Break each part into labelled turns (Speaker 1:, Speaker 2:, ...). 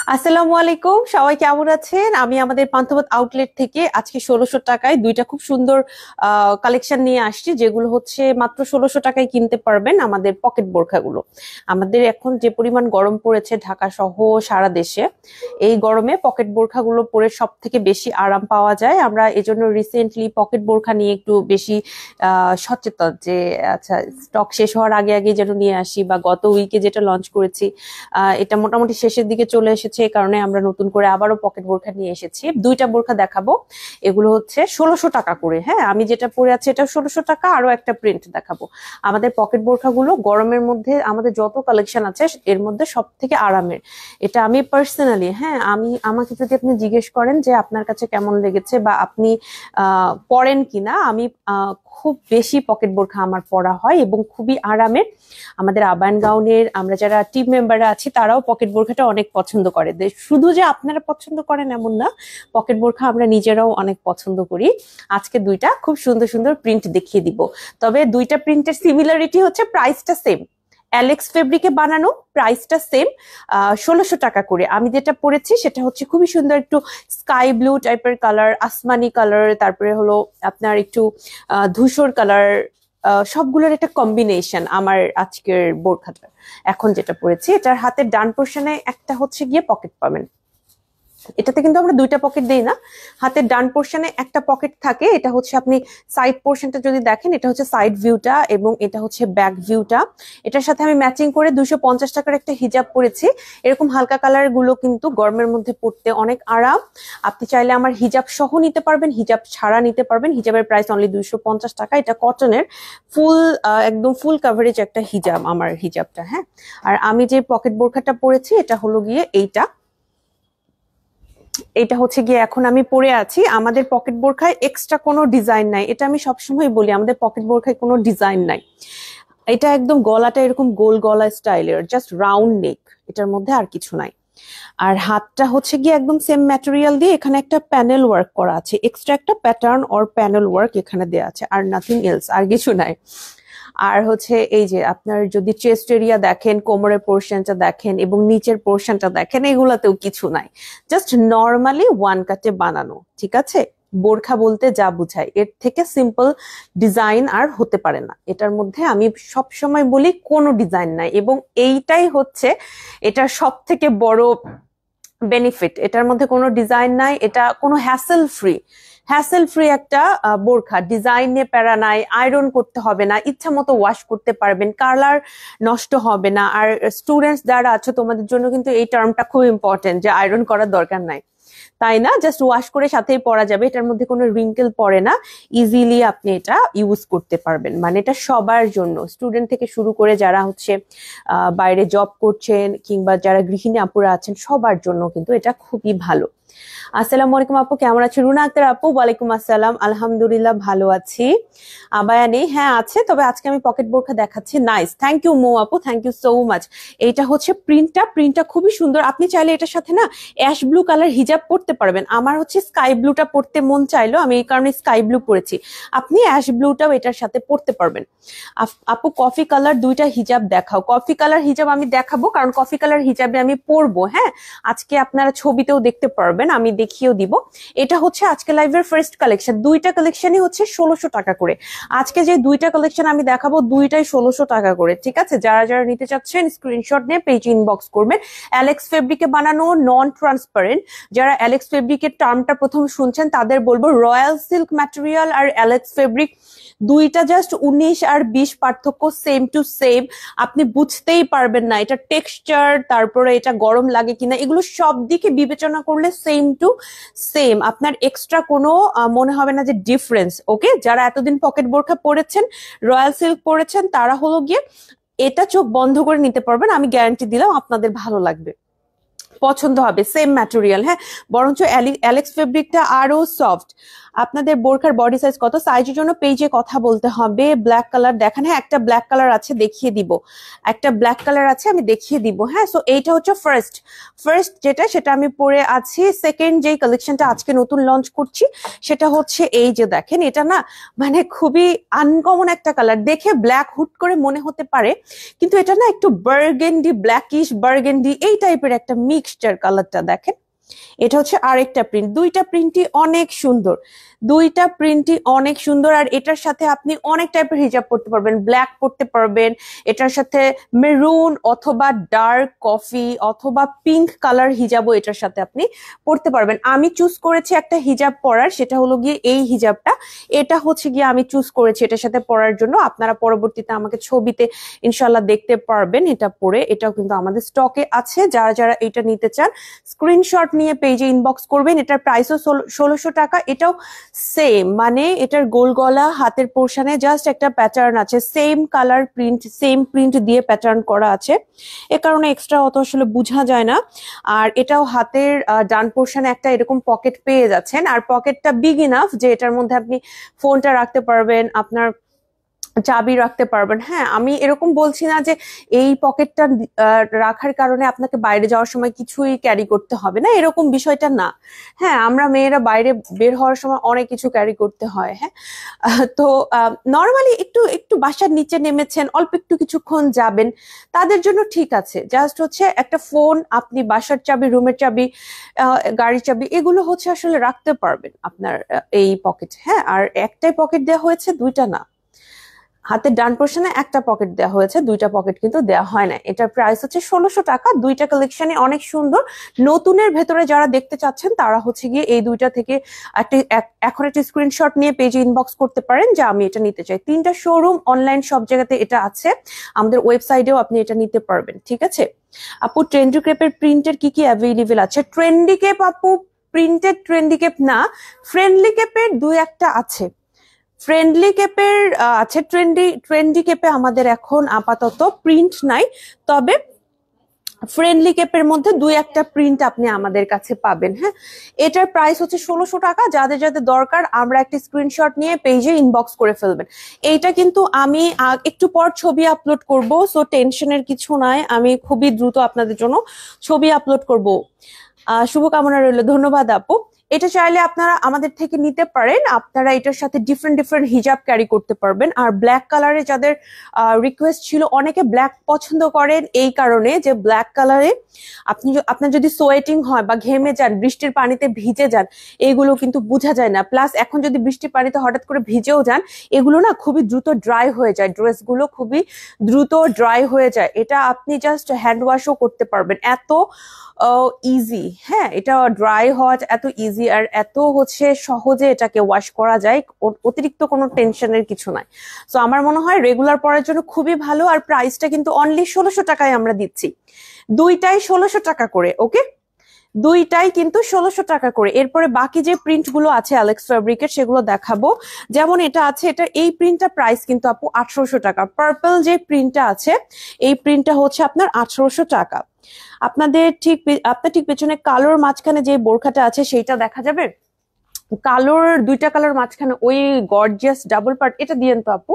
Speaker 1: আসসালামু আলাইকুম, সবাই কেমন আছেন? আমি আমাদের পান্থপথ আউটলেট থেকে আজকে 1600 টাকায় দুইটা খুব সুন্দর কালেকশন নিয়ে আসছি, যেগুলো হচ্ছে মাত্র 1600 টাকায় কিনতে পারবেন। আমাদের পকেট বোরখাগুলো, আমাদের এখন যে পরিমাণ গরম পড়েছে ঢাকা সহ সারা দেশে, এই গরমে পকেট বোরখাগুলো পরে সব থেকে বেশি আরাম পাওয়া যায়। আমরা এজন্য রিসেন্টলি পকেট বোরখা নিয়ে একটু বেশি সচেতন যে আচ্ছা, স্টক শেষ হওয়ার আগে আগে যেন নিয়ে আসি, বা গত উইকে যেটা লঞ্চ করেছি এটা মোটামুটি শেষের দিকে চলে এসেছে, এই কারণে আমরা নতুন করে আবারও পকেট বোরখা নিয়ে এসেছি। দুইটা বোরখা দেখাবো, এগুলো হচ্ছে 1600 টাকা করে। হ্যাঁ, আমি যেটা পরে আছি এটা 1600 টাকা, আরো একটা প্রিন্ট দেখাবো। আমাদের পকেট বোরখাগুলো গরমের মধ্যে আমাদের যত কালেকশন আছে এর মধ্যে সব থেকে আরামের। এটা আমি পার্সোনালি, হ্যাঁ, আমাকে যদি আপনি জিজ্ঞেস করেন যে আপনার কাছে কেমন লেগেছে বা আপনি পরেন কিনা, আমি খুব বেশি পকেট বোরখা আমার পরা হয় এবং খুবই আরামের। আমাদের আবায়ান গাউনের আমরা যারা টিম মেম্বাররা আছি তারাও পকেট বোরখাটা অনেক পছন্দ করে। শুধু যে আপনারা পছন্দ করেন এমন না, পকেট বোরখা আমরা নিজেরাও অনেক পছন্দ করি। আজকে দুইটা খুব সুন্দর সুন্দর প্রিন্ট দেখিয়ে দিব। তবে দুইটা প্রিন্টের সিমিলারিটি হচ্ছে প্রাইসটা সেম। অ্যালেক্স ফেব্রিকে বানানো, প্রাইসটা সেম, 1600 টাকা করে। আমি যেটা পরেছি সেটা হচ্ছে খুবই সুন্দর একটু স্কাই ব্লু টাইপের কালার, আসমানি কালার, তারপরে হলো আপনার একটু ধূসর কালার, সবগুলোর একটা কম্বিনেশন আমার আজকের বোরখাটা। এখন যেটা পরেছি এটার হাতের ডান পোর্শনে একটা হচ্ছে গিয়ে পকেট পাবেন। এটাতে কিন্তু আমরা দুইটা পকেট দেই না, হাতের ডান পোর্শনে একটা পকেট থাকে। এটা হচ্ছে আপনি সাইড পোর্শনটা যদি দেখেন, এটা হচ্ছে সাইড ভিউটা এবং এটা হচ্ছে ব্যাক ভিউটা। এটার সাথে আমি ম্যাচিং করে 250 টাকার একটা হিজাব পরেছি। এরকম হালকা কালার গুলো কিন্তু গরমের মধ্যে পরতে অনেক আরাম। আপনি চাইলে আমার হিজাব সহ নিতে পারবেন, হিজাব ছাড়া নিতে পারবেন। হিজাবের প্রাইস অনলি 250 টাকা। এটা কটনের ফুল, একদম ফুল কাভারেজ একটা হিজাব আমার হিজাবটা। হ্যাঁ, আর আমি যে পকেট বোরখাটা পরেছি এটা হলো গিয়ে এইটা। এটা হচ্ছে গিয়ে এখন আমি পরে আছি। আমাদের পকেট বোরখায় এক্সট্রা কোনো ডিজাইন নাই, এটা আমি সবসময় বলি, আমাদের পকেট বোরখায় কোনো ডিজাইন নাই। এটা একদম গলাটা এরকম গোল গলা স্টাইলের, জাস্ট রাউন্ড নেক, এটার মধ্যে আর কিছু নাই। আর হাতটা হচ্ছে গিয়ে একদম সেম ম্যাটেরিয়াল দিয়ে এখানে একটা প্যানেল ওয়ার্ক করা আছে, এক্সট্রা একটা প্যাটার্ন অর প্যানেল ওয়ার্ক এখানে দেওয়া আছে, আর নাথিং এলস, আর কিছু নাই। আর হচ্ছে এই যে আপনার যদি চেস্ট এরিয়া দেখেন, কোমরের পোর্শনটা দেখেন এবং নিচের পোর্শনটা দেখেন, এগুলাতেও কিছু নাই, জাস্ট নর্মালি ওয়ান কাটে বানানো। ঠিক আছে, বোরখা বলতে যা বুঝায় এর থেকে সিম্পল ডিজাইন আর হতে পারে না। এটার মধ্যে আমি সব সময় বলি কোনো ডিজাইন নাই, এবং এইটাই হচ্ছে এটার সব থেকে বড় বেনিফিট। এটার মধ্যে কোনো ডিজাইন নাই, এটা কোনো হ্যাসেল ফ্রি একটা বোরখা। ডিজাইন নিয়ে প্যারা নাই, আয়রন করতে হবে না, ইচ্ছা মতো ওয়াশ করতে পারবেন, কালার নষ্ট হবে না। আর স্টুডেন্টস যারা আছো তোমাদের জন্য কিন্তু এই টার্মটা খুব ইম্পর্টেন্ট, যে আয়রন করার দরকার নাই, তাই না? জাস্ট ওয়াশ করে সাথেই পরা যাবে, এটার মধ্যে কোনো রিঙ্কেল পড়ে না, ইজিলি আপনি এটা ইউজ করতে পারবেন। মানে এটা সবার জন্য, স্টুডেন্ট থেকে শুরু করে যারা হচ্ছে বাইরে জব করছেন কিংবা যারা গৃহিণী আপুরা আছেন, সবার জন্য কিন্তু এটা খুবই ভালো। আসসালামু আলাইকুম আপু, কেমন আছেন? রুনা আক্তার আপু, ওয়ালাইকুম আসসালাম, আলহামদুলিল্লাহ ভালো আছি। আবায়া নেই, হ্যাঁ আছে, তবে আজকে আমি পকেট বোরখা দেখাচ্ছি। নাইস, থ্যাংক ইউ মো আপু, থ্যাংক ইউ সো মাচ। এইটা হচ্ছে প্রিন্টটা খুবই সুন্দর। আপনি চাইলে এটার সাথে না অ্যাশ ব্লু কালার হিজাব পরতে পারবেন। আমার হচ্ছে স্কাই ব্লুটা পরতে মন চাইলো, আমি এই কারণে স্কাই ব্লু পরেছি। আপনি অ্যাশ ব্লুটাও এটার সাথে পরতে পারবেন। আপু কফি কালার দুইটা হিজাব দেখাও। কফি কালার হিজাব আমি দেখাবো, কারণ কফি কালার হিজাবে আমি পরবো। হ্যাঁ, আজকে আপনারা ছবিতেও দেখতে পারবেন, আমি দেখিয়েও দিব। এটা হচ্ছে আজকে লাইভের ফার্স্ট কালেকশন। দুইটা কালেকশনই হচ্ছে 1600 টাকা করে। আজকে যে দুইটা কালেকশন আমি দেখাবো দুইটাই 1600 টাকা করে। ঠিক আছে, যারা যারা নিতে চাচ্ছেন স্ক্রিনশট নিয়ে পেজ ইনবক্স করবেন। অ্যালেক্স ফেব্রিকে বানানো, নন ট্রান্সপারেন্ট। যারা অ্যালেক্স ফেব্রিকের টার্মটা প্রথম শুনছেন তাদের বলবো, রয়্যাল সিল্ক ম্যাটেরিয়াল আর অ্যালেক্স ফেব্রিক দুইটা জাস্ট 19 আর 20 পার্থক্য, সেম টু সেম। আপনি বুঝতেই পারবেন না এটা টেক্সচার, তারপরে এটা গরম লাগে কিনা, এগুলো সব দিকে বিবেচনা করলে সেম টু সেম। আপনার এক্সট্রা কোনো মনে হবে না যে ডিফারেন্স। ওকে, যারা এতদিন পকেট বোরখা পরেছেন, রয়্যাল সিল্ক পরেছেন, তারা হলো গিয়ে এটা চোখ বন্ধ করে নিতে পারবেন। আমি গ্যারান্টি দিলাম আপনাদের ভালো লাগবে, পছন্দ হবে, সেম ম্যাটেরিয়াল। হ্যাঁ, বরঞ্চ অ্যালেক্স ফেব্রিকটা আরো সফট। আপনাদের বোরখার বডি সাইজ কত? সাইজের জন্য পেজে কথা বলতে হবে। ব্ল্যাক কালার দেখান, হ্যাঁ একটা ব্ল্যাক কালার আছে দেখিয়ে দিব, একটা ব্ল্যাক কালার আছে আমি দেখিয়ে দিব। হ্যাঁ, সো এইটা হচ্ছে ফার্স্ট যেটা, সেটা আমি পরে আছি। সেকেন্ড যেই কালেকশনটা আজকে নতুন লঞ্চ করছি সেটা হচ্ছে এই যে দেখেন, এটা না মানে খুবই আনকমন একটা কালার, দেখে ব্ল্যাক হুট করে মনে হতে পারে কিন্তু এটা না একটু বার্গেন্ডি, ব্ল্যাকিশ বার্গেন্ডি এই টাইপের একটা মিক্সচার কালারটা দেখেন। এটা হচ্ছে আরেকটা প্রিন্ট, দুইটা প্রিন্টই অনেক সুন্দর, দুইটা প্রিন্টই অনেক সুন্দর। আর এটার সাথে আপনি অনেক টাইপের হিজাব পরতে পারবেন, ব্ল্যাক পরতে পারবেন, এটার সাথে মেরুন অথবা ডার্ক কফি অথবা পিঙ্ক কালার হিজাবও এটার সাথে আপনি পরতে পারবেন। আমি চুজ করেছি একটা হিজাব পরার, সেটা হলো গিয়ে এই হিজাবটা। এটা হচ্ছে গিয়ে আমি চুজ করেছি এটার সাথে পরার জন্য। আপনারা পরবর্তীতে আমাকে ছবিতে ইনশাল্লাহ দেখতে পারবেন এটা পরে। এটাও কিন্তু আমাদের স্টকে আছে, যারা যারা এটা নিতে চান স্ক্রিনশট নিয়ে পেজে ইনবক্স করবেন। এটার প্রাইসও 1600 টাকা। এটাও সেম, মানে এটার গোল গলা, হাতের পোর্শনে জাস্ট একটা প্যাটার্ন আছে, same colour print, same print দিয়ে প্যাটার্ন করা আছে, এ কারণে এক্সট্রা অত আসলে বোঝা যায় না। আর এটাও হাতের ডান পোর্শনে একটা এরকম পকেট পেয়ে যাচ্ছেন, আর পকেটটা বিগ ইনাফ যে এটার মধ্যে আপনি ফোনটা রাখতে পারবেন, আপনার চাবি রাখতে পারবেন। হ্যাঁ, আমি এরকম বলছি না যে এই পকেটটা রাখার কারণে আপনাকে বাইরে যাওয়ার সময় কিছুই ক্যারি করতে হবে না, এরকম বিষয়টা না। হ্যাঁ, আমরা মেয়েরা বাইরে বের হওয়ার সময় অনেক কিছু ক্যারি করতে হয়। হ্যাঁ, তো নর্মালি একটু একটু বাসার নিচে নেমেছেন, অল্প একটু কিছুক্ষণ যাবেন, তাদের জন্য ঠিক আছে। জাস্ট হচ্ছে একটা ফোন, আপনি বাসার চাবি, রুমের চাবি, গাড়ির চাবি, এগুলো হচ্ছে আসলে রাখতে পারবেন আপনার এই পকেট। হ্যাঁ, আর একটাই পকেট দেওয়া হয়েছে, দুইটা না। হাতের ডান পোর্শনে একটা পকেট দেওয়া হয়েছে, দুইটা পকেট কিন্তু দেওয়া হয় না। এটার প্রাইস হচ্ছে 1600 টাকা। দুইটা কালেকশনে অনেক সুন্দর। নতুনের ভেতরে যারা দেখতে চাচ্ছেন তারা হচ্ছে গিয়ে এই দুইটা থেকে এখন একটা স্ক্রিনশট নিয়ে পেজে ইনবক্স করতে পারেন যে আমি এটা নিতে চাই। 3টা শোরুম, অনলাইন সব জায়গাতে এটা আছে, আমাদের ওয়েবসাইটেও আপনি এটা নিতে পারবেন। ঠিক আছে আপু, ট্রেন্ডি ক্রেপের প্রিন্টের কি কি অ্যাভেলেবেল আছে? ট্রেন্ডি ক্রেপ আপু, প্রিন্টেড ট্রেন্ডি ক্রেপ না, ফ্রেন্ডলি ক্রেপের দুই একটা আছে। ফ্রেন্ডলি কেপের আছে, ট্রেন্ডি কেপে আমাদের এখন আপাতত প্রিন্ট নাই, তবে ফ্রেন্ডলি কেপের মধ্যে দুই একটা প্রিন্ট আপনি আমাদের কাছে পাবেন। হ্যাঁ, এটার প্রাইস হচ্ছে 1600 টাকা। যাদের যাদের দরকার আমরা একটা স্ক্রিনশট নিয়ে পেজে ইনবক্স করে ফেলবেন। এইটা কিন্তু আমি একটু পর ছবি আপলোড করব, সো টেনশনের কিছু নাই, আমি খুবই দ্রুত আপনাদের জন্য ছবি আপলোড করব। শুভকামনা রইল, ধন্যবাদ আপু। এটা চাইলে আপনারা আমাদের থেকে নিতে পারেন, আপনারা এটার সাথে ডিফারেন্ট ডিফারেন্ট হিজাব ক্যারি করতে পারবেন। আর ব্ল্যাক কালারে যাদের রিকোয়েস্ট ছিল, অনেকে ব্ল্যাক পছন্দ করেন এই কারণে যে ব্ল্যাক কালারে আপনার যদি সোয়েটিং হয় বা ঘেমে যান, বৃষ্টির পানিতে ভিজে যান, এগুলো কিন্তু বোঝা যায় না। প্লাস এখন যদি বৃষ্টির পানিতে হঠাৎ করে ভিজেও যান, এগুলো না খুবই দ্রুত ড্রাই হয়ে যায়, ড্রেসগুলো খুবই দ্রুত ড্রাই হয়ে যায়। এটা আপনি জাস্ট হ্যান্ড ওয়াশও করতে পারবেন, এত ইজি। হ্যাঁ, এটা ড্রাই হওয়া এত ইজি, আর এত হচ্ছে সহজে এটাকে ওয়াশ করা যায়, অতিরিক্ত কোনো টেনশনের কিছু নাই। সো আমার মনে হয় রেগুলার পরার জন্য খুবই ভালো। আর প্রাইসটা কিন্তু অনলি 1600 টাকায় আমরা দিচ্ছি, দুইটাই 1600 টাকা করে। ওকে, দুইটাই কিন্তু 1600 টাকা করে। এরপরে বাকি যে প্রিন্ট গুলো আছে অ্যালেক্স ফ্যাব্রিকের, সেগুলো দেখাবো। যেমন এটা আছে, এটা এই প্রিন্টটা প্রাইস কিন্তু আপু 1800 টাকা। পার্পল যে প্রিন্টটা আছে, এই প্রিন্টটা হচ্ছে আপনার 1800 টাকা। আপনার ঠিক পেছনে কালোর মাঝখানে যে বোরখাটা আছে সেইটা দেখা যাবে, কালোর দুইটা কালার মাঝখানে ওই গর্জিয়াস ডাবল পার্ট, এটা দিয়েন তো আপু,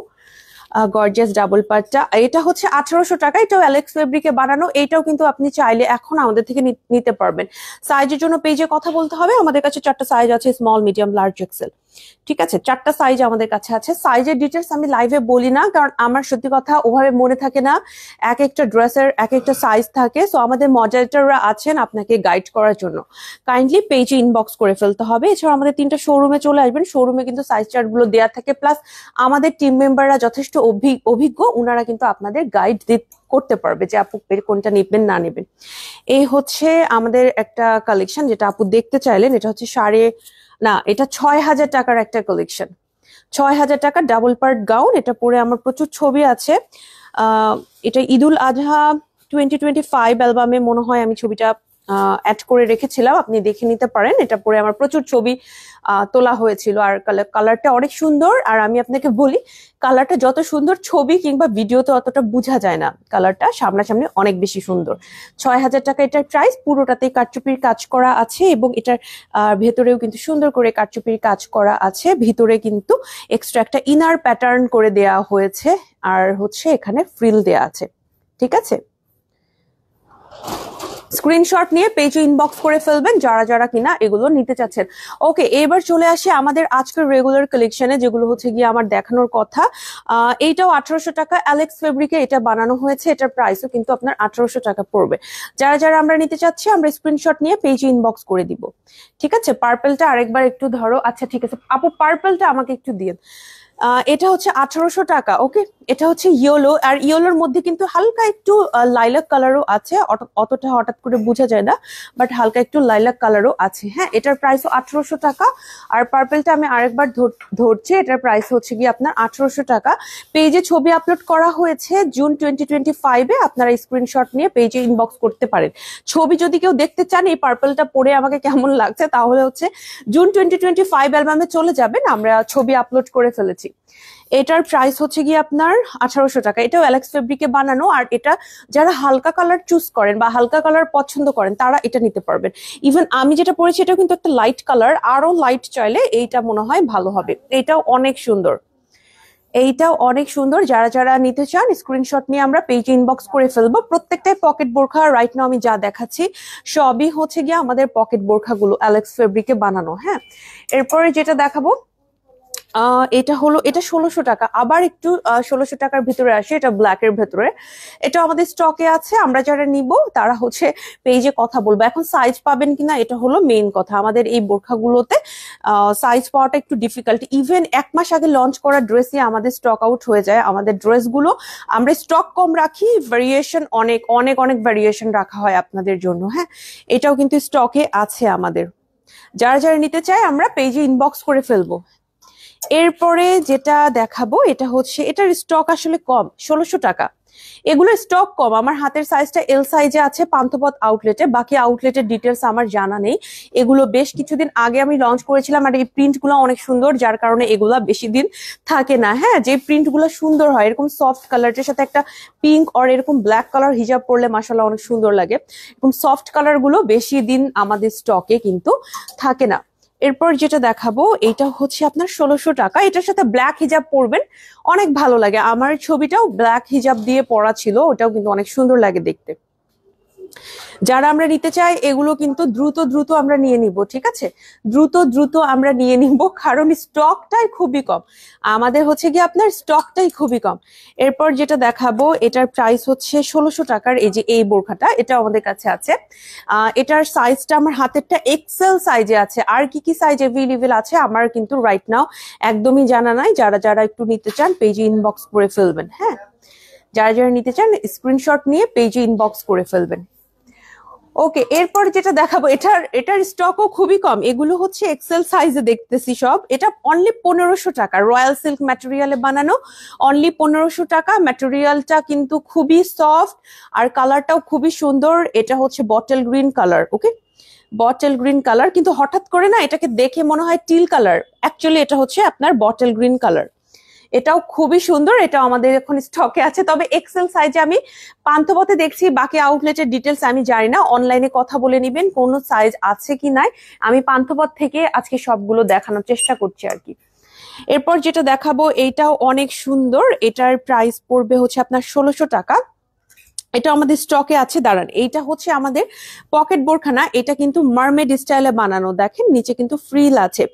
Speaker 1: গর্জিয়াস ডাবল পার্টটা। এটা হচ্ছে 1800 টাকা। এটাও অ্যালেক্স ফেব্রিকে বানানো। এটাও কিন্তু আপনি চাইলে এখন আমাদের থেকে নিতে পারবেন। সাইজের জন্য পেজে কথা বলতে হবে। আমাদের কাছে 4টা সাইজ আছে, স্মল, মিডিয়াম, লার্জ, এক্সেল। ঠিক আছে, 4টা সাইজ আমাদের কাছে আছে। সাইজের ডিটেলস আমি লাইভে বলি না, কারণ আমার সত্যি কথা ওভাবে মনে থাকে না, এক একটা ড্রেসের এক একটা সাইজ থাকে। সো আমাদের মডারেটররা আছেন আপনাকে গাইড করার জন্য, কাইন্ডলি পেজে ইনবক্স করে ফেলতে হবে। এছাড়া আমাদের 3টা শোরুমে চলে আসবেন, শোরুমে কিন্তু সাইজ চার্ট গুলো দেওয়া থাকে। প্লাস আমাদের টিম মেম্বাররা যথেষ্ট অভিজ্ঞ, ওনারা কিন্তু আপনাদের গাইড করতে পারবে যে আপু কোনটা নেবেন না নেবেন। এই হচ্ছে আমাদের একটা কালেকশন যেটা আপু দেখতে চাইলেন। এটা হচ্ছে এটা 6000 টাকার একটা কালেকশন, 6000 টাকা ডাবল পার্ট গাউন। এটা পরে আমার প্রচুর ছবি আছে। এটা ঈদুল আজহা 2025 অ্যালবামে মনে হয় আমি ছবিটা অ্যাড করে রেখেছিলাম, আপনি দেখে নিতে পারেন। এটা পরে আমার প্রচুর ছবি তোলা হয়েছিল, আর কালারটা অনেক সুন্দর। আর আমি আপনাকে বলি, কালারটা যত সুন্দর ছবি কিংবা ভিডিওতে অতটা বোঝা যায় না, কালারটা সামনাসামনি অনেক বেশি সুন্দর। ৬,০০০ টাকা এটার প্রাইস। পুরোটাতেই কারচুপির কাজ করা আছে এবং এটার ভেতরেও কিন্তু সুন্দর করে কারচুপির কাজ করা আছে। ভিতরে কিন্তু এক্সট্রা একটা ইনার প্যাটার্ন করে দেয়া হয়েছে, আর হচ্ছে এখানে ফ্রিল দেয়া আছে। ঠিক আছে, স্ক্রিনশট নিয়ে পেজে ইনবক্স করে ফেলবেন যারা যারা কিনা এগুলো নিতে চাচ্ছেন। ওকে, এবার চলে আসি আমাদের আজকের রেগুলার কালেকশনে, যেগুলো হচ্ছে গিয়ে আমার দেখানোর কথা। এইটাও ১৮০০ টাকা, অ্যালেক্স ফেব্রিকে এটা বানানো হয়েছে। এটার প্রাইসও কিন্তু আপনার ১৮০০ টাকা পড়বে। যারা যারা আমরা নিতে চাচ্ছি, আমরা স্ক্রিনশট নিয়ে পেজে ইনবক্স করে দিব। ঠিক আছে, পার্পেলটা আরেকবার একটু ধরো। আচ্ছা ঠিক আছে আপু, পার্পেলটা আমাকে একটু দিয়ে। এটা হচ্ছে ১৮০০ টাকা। ওকে, এটা হচ্ছে ইয়েলো, আর ইয়েলোর মধ্যে কিন্তু হালকা একটু লাইলাক কালারও আছে, অতটা হঠাৎ করে বোঝা যায় না, বাট হালকা একটু লাইলাক কালারও আছে। হ্যাঁ, এটার প্রাইসও ১৮০০ টাকা। আর পার্পেলটা আমি আরেকবার ধরছি, এটার প্রাইস হচ্ছে গিয়ে আপনার ১৮০০ টাকা। পেজে ছবি আপলোড করা হয়েছে জুন 2025-এ, আপনারা স্ক্রিনশট নিয়ে পেজে ইনবক্স করতে পারেন। ছবি যদি কেউ দেখতে চান এই পার্পেলটা পরে আমাকে কেমন লাগছে, তাহলে হচ্ছে জুন 2025 অ্যালবামে চলে যাবেন, আমরা ছবি আপলোড করে ফেলেছি। এটার প্রাইস হচ্ছে গিয়ে আপনার ১৮০০ টাকা। এটাও অ্যালেক্স ফেব্রিকে বানানো, আর এটা যারা হালকা কালার চুজ করেন বা হালকা কালার পছন্দ করেন তারা এটা নিতে পারবেন। ইভেন আমি যেটা পরেছি এটা কিন্তু একটা লাইট কালার, আরো লাইট চাইলে এইটা মনে হয় ভালো হবে। এটাও অনেক সুন্দর, এইটাও অনেক সুন্দর। যারা যারা নিতে চান স্ক্রিনশট নিয়ে আমরা পেজে ইনবক্স করে ফেলবো। প্রত্যেকটাই পকেট বোরখা। রাইট নাও আমি যা দেখাচ্ছি সবই হচ্ছে গিয়ে আমাদের পকেট বোরখাগুলো অ্যালেক্স ফেব্রিকে বানানো। হ্যাঁ, এরপরে যেটা দেখাবো এটা হলো, এটা ১৬০০ টাকা। আবার একটু ১৬০০ টাকার ভিতরে আসে, এটা ব্ল্যাক এর ভেতরে। এটা আমাদের স্টকে আছে, আমরা যারা নিব তারা হচ্ছে পেজে কথা বলবো। এখন সাইজ পাবেন কিনা এটা হলো মেইন কথা। আমাদের এই বোরখাগুলোতে সাইজ পাওয়াটা একটু ডিফিকাল্ট। ইভেন ১ মাস আগে লঞ্চ করা ড্রেসই আমাদের স্টক আউট হয়ে যায়। আমাদের ড্রেসগুলো আমরা স্টক কম রাখি, ভ্যারিয়েশন অনেক অনেক অনেক ভ্যারিয়েশন রাখা হয় আপনাদের জন্য। হ্যাঁ, এটাও কিন্তু স্টকে আছে আমাদের। যারা যারা নিতে চায় আমরা পেজে ইনবক্স করে ফেলবো। এরপরে যেটা দেখাবো এটা হচ্ছে, এটার স্টক আসলে কম, ১৬০০ টাকা। এগুলো স্টক কম। আমার হাতের সাইজটা এল সাইজে আছে পান্থপথ আউটলেটে, বাকি আউটলেটের ডিটেলস আমার জানা নেই। এগুলো বেশ কিছুদিন আগে আমি লঞ্চ করেছিলাম, আর এই প্রিন্ট গুলো অনেক সুন্দর, যার কারণে এগুলা বেশি দিন থাকে না। হ্যাঁ, যে প্রিন্ট গুলো সুন্দর হয়, এরকম সফট কালারের সাথে একটা পিঙ্ক আর এরকম ব্ল্যাক কালার হিজাব পরলে মাশাআল্লাহ অনেক সুন্দর লাগে। এরকম সফট কালার গুলো বেশি দিন আমাদের স্টকে কিন্তু থাকে না। এরপর যেটা দেখাবো এটা হচ্ছে আপনার ১৬০০ টাকা। এটার সাথে ব্ল্যাক হিজাব পরবেন, অনেক ভালো লাগে। আমার ছবিটাও ব্ল্যাক হিজাব দিয়ে পরা ছিল, ওটাও কিন্তু অনেক সুন্দর লাগে দেখতে। যারা আমরা নিতে চাই এগুলো কিন্তু দ্রুত দ্রুত আমরা নিয়ে নিব। ঠিক আছে, দ্রুত দ্রুত আমরা নিয়ে নিব, কারণ স্টকটাই খুবই কম। আমাদের হচ্ছে কি আপনার স্টকটাই খুবই কম। এরপর যেটা দেখাবো এটার প্রাইস হচ্ছে ১৬০০ টাকার। এই যে এই বোরখাটা, এটা আমাদের কাছে আছে। এটার সাইজটা আমার হাতেরটা এক্সেল সাইজে আছে। আর কি কি সাইজ এভেলেবেল আছে আমার কিন্তু রাইট নাও একদমই জানা নাই। যারা যারা একটু নিতে চান পেজে ইনবক্স করে ফেলবেন। হ্যাঁ, যারা যারা নিতে চান স্ক্রিনশট নিয়ে পেজে ইনবক্স করে ফেলবেন। ওকে, এরপর যেটা দেখাবো এটার স্টকও খুবই কম। এগুলো হচ্ছে এক্সেল সাইজে দেখতেছি সব। এটা অনলি ১৫০০ টাকা, রয়্যাল সিল্ক ম্যাটেরিয়ালে বানানো, অনলি ১৫০০ টাকা। ম্যাটেরিয়ালটা কিন্তু খুবই সফট আর কালারটাও খুবই সুন্দর। এটা হচ্ছে বটল গ্রিন কালার। ওকে, বটল গ্রিন কালার, কিন্তু হঠাৎ করে না এটাকে দেখে মনে হয় টিল কালার, অ্যাকচুয়ালি এটা হচ্ছে আপনার বটল গ্রিন কালার। এটাও খুবই সুন্দর, এটা আমাদের এখন স্টকে আছে। তবে এক্সেল সাইজে আমি পান্থপথে দেখছি, বাকি আউটলেটের ডিটেলস আমি জানি না। অনলাইনে কথা বলে নিবেন কোন সাইজ আছে কি নাই। আমি পান্থপথ থেকে আজকে সবগুলো দেখানোর চেষ্টা করছি আর কি। এরপর যেটা দেখাবো এইটাও অনেক সুন্দর। এটার প্রাইস পড়বে হচ্ছে আপনার ১৬০০ টাকা। এটা আমাদের স্টকে আছে। দাঁড়ান, এইটা হচ্ছে আমাদের পকেট বোরখানা। এটা কিন্তু মারমেড স্টাইলে বানানো, দেখেন নিচে কিন্তু ফ্রিল আছে।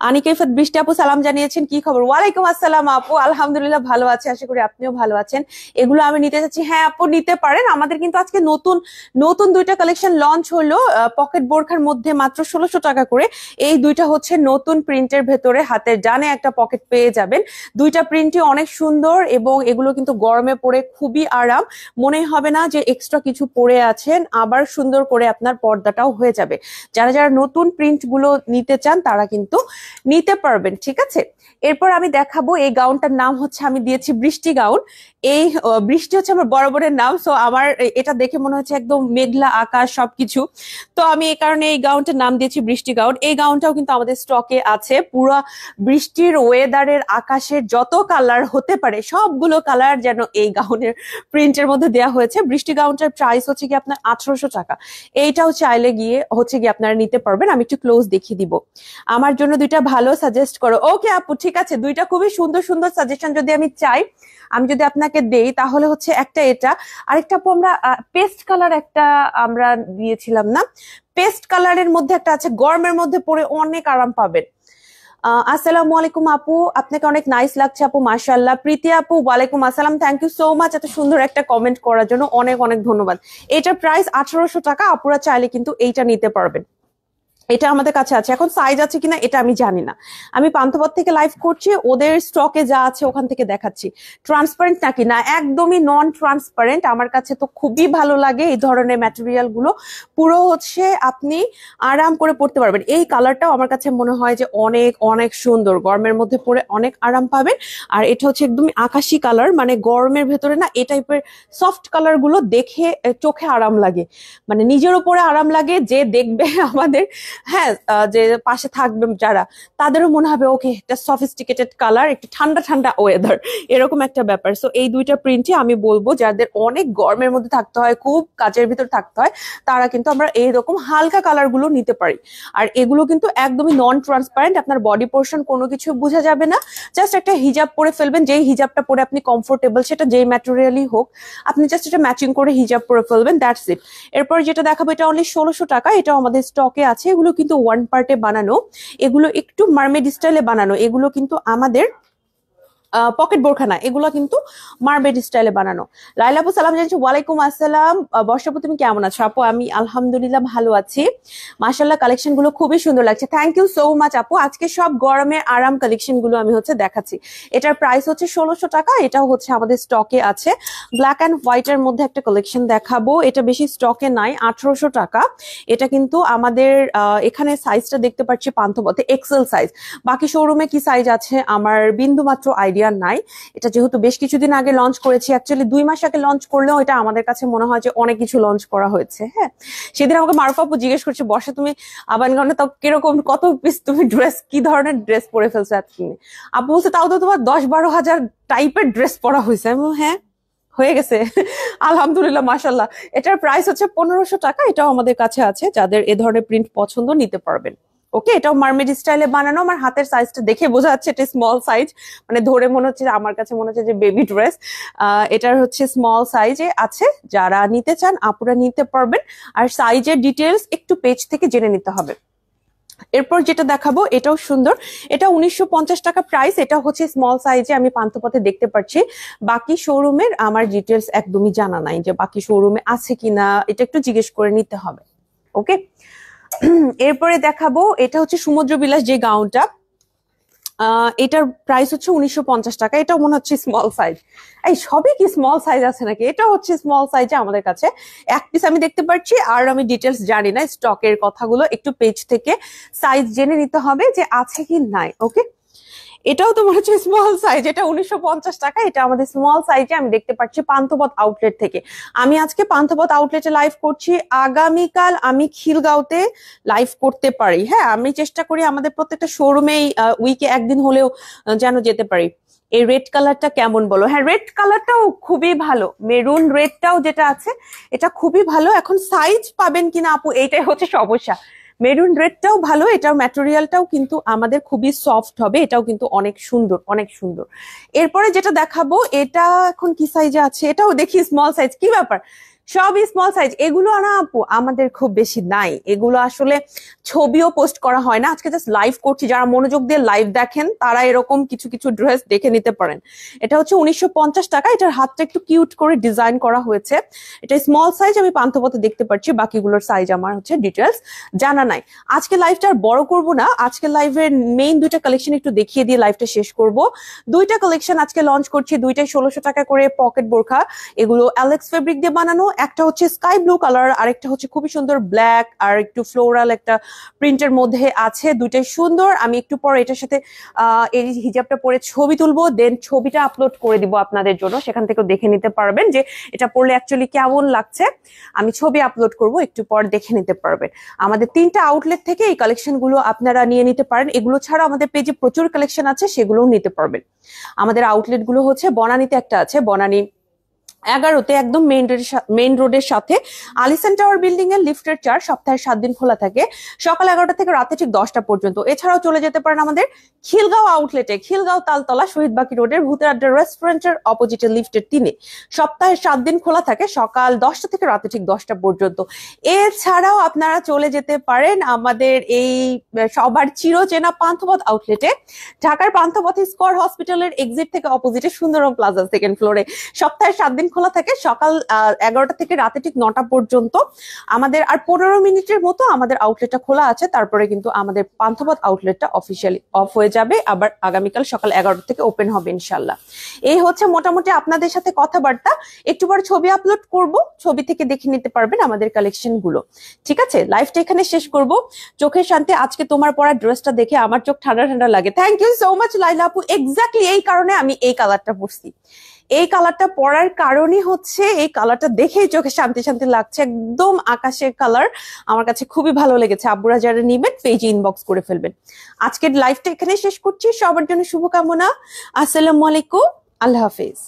Speaker 1: আনিকাইফাত বৃষ্টি আপু সালাম জানিয়েছেন, কি খবর? ওয়ালাইকুম আসসালাম আপু, আলহামদুলিল্লাহ ভালো আছে, আশা করি আপনিও ভালো আছেন। এগুলো আমি নিতে চাচ্ছি। হ্যাঁ আপু, নিতে পারেন। আমাদের কিন্তু আজকে নতুন নতুন দুইটা কালেকশন লঞ্চ হলো পকেট বোরখার মধ্যে, মাত্র ১৬০০ টাকা করে। এই দুইটা হচ্ছে নতুন প্রিন্টের ভেতরে হাতের ডানে একটা পকেট পেয়ে যাবেন। দুইটা প্রিন্টই অনেক সুন্দর এবং এগুলো কিন্তু গরমে পরে খুবই আরাম। মনে হবে হবে না যে এক্সট্রা কিছু পরে আছেন, আবার সুন্দর করে আপনার পর্দাটাও হয়ে যাবে। যারা যারা নতুন প্রিন্ট গুলো নিতে চান তারা কিন্তু নিতে পারবেন, ঠিক আছে। এরপর আমি দেখাবো এই গাউনটার নাম হচ্ছে, আমি দিয়েছি বৃষ্টি গাউন। এই বৃষ্টি হচ্ছে আমার বরাবরের নাম, সো আমার এটা দেখে মনে হচ্ছে একদম মেঘলা আকাশ সবকিছু, তো আমি এই কারণে এই গাউনটার নাম দিয়েছি বৃষ্টি গাউন। এই গাউনটাও কিন্তু আমাদের স্টকে আছে। পুরো বৃষ্টির ওয়েদারের আকাশের যত কালার হতে পারে সবগুলো কালার যেন এই গাউনের প্রিন্টের মধ্যে দেওয়া হয়েছে। বৃষ্টি গাউনটার প্রাইস হচ্ছে কি আপনার 1800 টাকা। এইটাও চাইলে গিয়ে হচ্ছে কি আপনারা নিতে পারবেন। আমি একটু ক্লোজ দেখিয়ে দিব। আমার জন্য দুইটা ভালো সাজেস্ট করো। ওকে আপু, ঠিক আছে, দুইটা খুবই সুন্দর সুন্দর সাজেশন যদি আমি চাই, আমি যদি আপনাকে দেই, তাহলে হচ্ছে একটা এটা, আরেকটা আপু আমরা পেস্ট কালার একটা আমরা দিয়েছিলাম না, পেস্ট কালারের মধ্যে একটা আছে, গরমের মধ্যে পরে অনেক আরাম পাবেন। আসসালামু আলাইকুম আপু, আপনাকে অনেক নাইস লাগছে আপু, মাশাআল্লাহ। প্রীতি আপু, ওয়ালাইকুম আসসালাম, থ্যাংক ইউ সো মাচ এত সুন্দর একটা কমেন্ট করার জন্য, অনেক অনেক ধন্যবাদ। এটার প্রাইস 1800 টাকা। আপুরা চাইলে কিন্তু এইটা নিতে পারবেন। এটা আমাদের কাছে আছে, এখন সাইজ আছে কিনা এটা আমি জানি না। আমি পান্থপথ থেকে লাইভ করছি, ওদের স্টকে যা আছে ওখান থেকে দেখাচ্ছি। ট্রান্সপারেন্ট নাকি না, একদমই নন ট্রান্সপারেন্ট। আমার কাছে তো খুবই ভালো লাগে এই ধরনের ম্যাটেরিয়াল গুলো, পুরো হচ্ছে আপনি আরাম করে পড়তে পারবেন। এই কালারটাও আমার কাছে মনে হয় যে অনেক অনেক সুন্দর, গরমের মধ্যে পরে অনেক আরাম পাবেন। আর এটা হচ্ছে একদমই আকাশি কালার, মানে গরমের ভেতরে না এই টাইপের সফট কালার গুলো দেখে চোখে আরাম লাগে, মানে নিজের উপরে আরাম লাগে, যে দেখবে আমাদের, হ্যাঁ, যে পাশে থাকবে যারা, তাদেরও মনে হবে ওকে একটা সফিস্টিকেটেড কালার, একটু ঠান্ডা ঠান্ডা ওয়েদার, এরকম একটা ব্যাপার। সো এই দুইটা প্রিন্টই আমি বলবো যাদের অনেক গরমের মধ্যে থাকতে হয়, খুব কাজের ভিতর থাকতে হয়, তারা কিন্তু আমরা এইরকম হালকা কালার গুলো নিতে পারি। আর এগুলো কিন্তু একদমই নন ট্রান্সপারেন্ট, আপনার বডি পোর্শন কোনো কিছু বোঝা যাবে না। জাস্ট একটা হিজাব পরে ফেলবেন, যেই হিজাবটা পরে আপনি কমফোর্টেবল, সেটা যেই ম্যাটেরিয়ালই হোক, আপনি জাস্ট এটা ম্যাচিং করে হিজাব পরে ফেলবেন, দ্যাটস ইট। এরপর যেটা দেখাবো এটা অনলি 1600 টাকা। এটা আমাদের স্টকে আছে। এগুলো কিন্তু ওয়ান পার্টে বানানো, এগুলো একটু মার্মেড স্টাইলে বানানো, এগুলো কিন্তু আমাদের পকেট বোরখা না, এগুলো কিন্তু মার্মেড স্টাইলে বানানো। লাইলা আপু সালাম জানাচ্ছি, ওয়ালাইকুম আসসালাম। বর্ষাপু তুমি কেমন আছো? আপু আমি আলহামদুলিল্লাহ ভালো আছি, মাশাআল্লাহ। কালেকশন গুলো খুবই সুন্দর লাগছে, থ্যাংক ইউ সো মাচ আপু। আজকে সব গরমের আরাম কালেকশন গুলো আমি হচ্ছে দেখাচ্ছি। এটার প্রাইস হচ্ছে 1600 টাকা। এটাও হচ্ছে আমাদের স্টকে আছে। ব্ল্যাক অ্যান্ড হোয়াইট এর মধ্যে একটা কালেকশন দেখাবো, এটা বেশি স্টকে নাই, 1800 টাকা। এটা কিন্তু আমাদের এখানে সাইজটা দেখতে পাচ্ছি পান্থপথে এক্সেল সাইজ, বাকি শোরুমে কি সাইজ আছে আমার বিন্দু মাত্র আইডিয়া নাই। এটা যেহেতু বেশ কিছুদিন আগে লঞ্চ করেছি, অ্যাকচুয়ালি 2 মাস আগে লঞ্চ করলেও এটা আমাদের কাছে মনে হয় যে অনেক কিছু লঞ্চ করা হয়েছে। হ্যাঁ, সেদিন আমাকে মারুফ আপু জিজ্ঞেস করছে, বসে তুমি আবানগনে তাও কিরকম কত পিস তুমি ড্রেস, কি ধরনের ড্রেস পরে ফেলছো এতদিনে? আপু বলছে তাও তো তোমার 10-12 হাজার টাইপের ড্রেস পরা হয়েছে। আমি হ্যাঁ হয়ে গেছে আলহামদুলিল্লাহ, মাশাআল্লাহ। এটার প্রাইস হচ্ছে 1500 টাকা। এটাও আমাদের কাছে আছে, যাদের এ ধরনের প্রিন্ট পছন্দ নিতে পারবেন। ওকে, এটাও মার্মেড স্টাইলে বানানো। আমার হাতের সাইজটা দেখে বোঝা যাচ্ছে এটা স্মল সাইজ, মানে ধরে মনে হচ্ছে, আমার কাছে মনে হচ্ছে যে বেবি ড্রেস। এটার হচ্ছে স্মল সাইজে আছে, যারা নিতে চান আপুরা নিতে পারবেন। আর সাইজের ডিটেলস একটু পেজ থেকে জেনে নিতে হবে। এরপর যেটা দেখাবো এটাও সুন্দর, এটা 1950 টাকা প্রাইস। এটা হচ্ছে স্মল সাইজে, আমি পান্থপথে দেখতে পাচ্ছি। বাকি শোরুমের আমার ডিটেলস একদমই জানা নাই, যে বাকি শোরুমে আছে কিনা এটা একটু জিজ্ঞেস করে নিতে হবে। ওকে, এরপরে দেখাবো এটা হচ্ছে সমুদ্র বিলাস যে গাউনটা, এটার প্রাইস হচ্ছে 1950 টাকা। এটাও মনে হচ্ছে স্মল সাইজ। এই সবই কি স্মল সাইজ আছে নাকি? এটা হচ্ছে স্মল সাইজে আমাদের কাছে এক পিস আমি দেখতে পাচ্ছি, আর আমি ডিটেলস জানি না। স্টকের কথাগুলো একটু পেজ থেকে সাইজ জেনে নিতে হবে যে আছে কি নাই। ওকে, এটাও তো মনে হচ্ছে স্মল সাইজ। এটা 1950 টাকা। এটা আমাদের স্মল সাইজে আমি দেখতে পাচ্ছি পান্থপথ আউটলেট থেকে। আমি আজকে পান্থপথ আউটলেটে লাইভ করছি, আগামীকাল আমি খিলগাঁওতে লাইভ করতে পারি। হ্যাঁ, আমি চেষ্টা করি আমাদের প্রত্যেকটা শোরুমেই উইকে একদিন হলেও যেন যেতে পারি। এই রেড কালারটা কেমন বলো? হ্যাঁ, রেড কালারটাও খুবই ভালো, মেরুন রেডটাও যেটা আছে এটা খুবই ভালো। এখন সাইজ পাবেন কিনা আপু, এইটাই হচ্ছে সমস্যা। মেরুন রেডটাও ভালো, এটার ম্যাটেরিয়ালটাও কিন্তু আমাদের খুবই সফট হবে, এটাও কিন্তু অনেক সুন্দর, অনেক সুন্দর। এরপরে যেটা দেখাবো এটা এখন কি সাইজে আছে, এটাও দেখি স্মল সাইজ। কি ব্যাপার, সবই স্মল সাইজ। এগুলো না আপু আমাদের খুব বেশি নাই, এগুলো আসলে ছবিও পোস্ট করা হয় না। আজকে জাস্ট লাইভ করছি, যারা মনোযোগ দিয়ে লাইভ দেখেন তারা এরকম কিছু কিছু ড্রেস দেখে নিতে পারেন। এটা হচ্ছে 1950 টাকা, এটার হাতটা একটু কিউট করে ডিজাইন করা হয়েছে। এটা স্মল সাইজ, আমি পান্থপথে দেখতে পাচ্ছি, বাকিগুলোর সাইজ আমার হচ্ছে ডিটেলস জানা নাই। আজকে লাইভটা আর বড় করব না, আজকে লাইভের মেইন দুইটা কালেকশন একটু দেখিয়ে দিয়ে লাইভটা শেষ করব। দুইটা কালেকশন আজকে লঞ্চ করছি, দুইটাই 1600 টাকা করে পকেট বোরখা। এগুলো অ্যালেক্স ফেব্রিক দিয়ে বানানো, একটা হচ্ছে স্কাই ব্লু কালার, আর একটা হচ্ছে খুবই সুন্দর ব্ল্যাক আর একটু ফ্লোরাল একটা প্রিন্টের মধ্যে আছে। দুইটাই সুন্দর। আমি একটু পর এটার সাথে এই হিজাবটা পরে ছবি তুলবো, দেন ছবিটা আপলোড করে দিব আপনাদের জন্য, সেখান থেকেও দেখে নিতে পারবেন যে এটা পরলে অ্যাকচুয়ালি কেমন লাগছে। আমি ছবি আপলোড করব, একটু পর দেখে নিতে পারবেন। আমাদের 3টা আউটলেট থেকে এই কালেকশন গুলো আপনারা নিয়ে নিতে পারেন। এগুলো ছাড়া আমাদের পেজে প্রচুর কালেকশন আছে, সেগুলোও নিতে পারবেন। আমাদের আউটলেট গুলো হচ্ছে বনানীতে একটা আছে, বনানী 11-তে, একদম মেইন রোডের সাথে আলিসান টাওয়ার বিল্ডিং এর লিফটের 4, সপ্তাহে 7 দিন খোলা থাকে, সকাল 11টা থেকে রাতে ঠিক 10টা পর্যন্ত। এছাড়াও চলে যেতে পারেন আমাদের খিলগাঁও আউটলেটে, খিলগাঁও তালতলা শহীদ বাকি রোডের ভূতের আড্ডা রেস্টুরেন্টের অপোজিটে লিফটের 3-এ, সপ্তাহে 7 দিন খোলা থাকে, সকাল 10টা থেকে রাতে ঠিক 10টা পর্যন্ত। এছাড়াও আপনারা চলে যেতে পারেন আমাদের এই সবার চিরচেনা পান্থপথ আউটলেটে, ঢাকার পান্থপথ স্কয়ার হসপিটালের এক্সিট থেকে অপোজিটে সুন্দরম প্লাজা 2nd ফ্লোরে। সপ্তাহে 7 দিন খোলা থাকে, সকাল 11টা থেকে রাতে ঠিক 9টা পর্যন্ত। আমাদের আর 15 মিনিটের মতো আমাদের আউটলেটটা খোলা আছে, তারপরে কিন্তু আমাদের পান্থপথ আউটলেটটা অফিসিয়ালি অফ হয়ে যাবে, আবার আগামীকাল সকাল 11টা থেকে ওপেন হবে ইনশাল্লাহ। এই হচ্ছে মোটামুটি আপনাদের সাথে কথাবার্তা। একটু পর ছবি আপলোড করব, ছবি থেকে দেখে নিতে পারবেন আমাদের কালেকশন গুলো। ঠিক আছে, লাইভটা এখানে শেষ করব। চোখের শান্তি, আজকে তোমার পরা ড্রেসটা দেখে আমার চোখ ঠান্ডা ঠান্ডা লাগে। থ্যাংক ইউ সো মাচ লাইলা আপু। এক্স্যাক্টলি এই কারণে আমি এই কালারটা পরছি। এই কালারটা পরার কারণই হচ্ছে এই কালারটা দেখেই চোখে শান্তি শান্তি লাগছে, একদম আকাশের কালার। আমার কাছে খুবই ভালো লেগেছে। আব্বুরা যারা নিবেন পেজে ইনবক্স করে ফেলবেন। আজকের লাইভটা এখানে শেষ করছি। সবার জন্য শুভকামনা। আসসালামু আলাইকুম, আল্লাহ হাফেজ।